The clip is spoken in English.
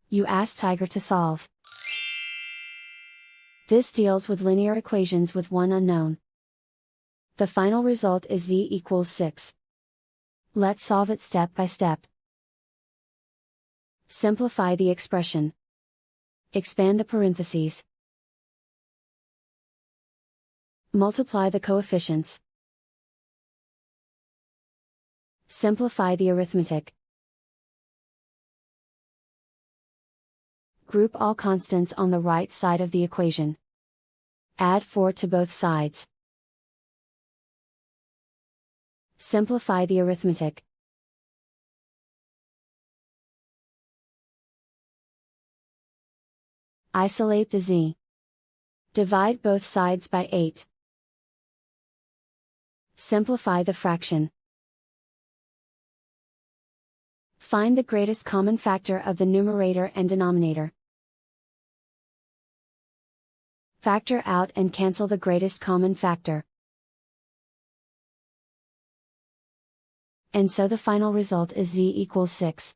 You ask Tiger to solve. This deals with linear equations with one unknown. The final result is z equals 6. Let's solve it step by step. Simplify the expression. Expand the parentheses. Multiply the coefficients. Simplify the arithmetic. Group all constants on the right side of the equation. Add 4 to both sides. Simplify the arithmetic. Isolate the z. Divide both sides by 8. Simplify the fraction. Find the greatest common factor of the numerator and denominator. Factor out and cancel the greatest common factor. And so the final result is z equals 6.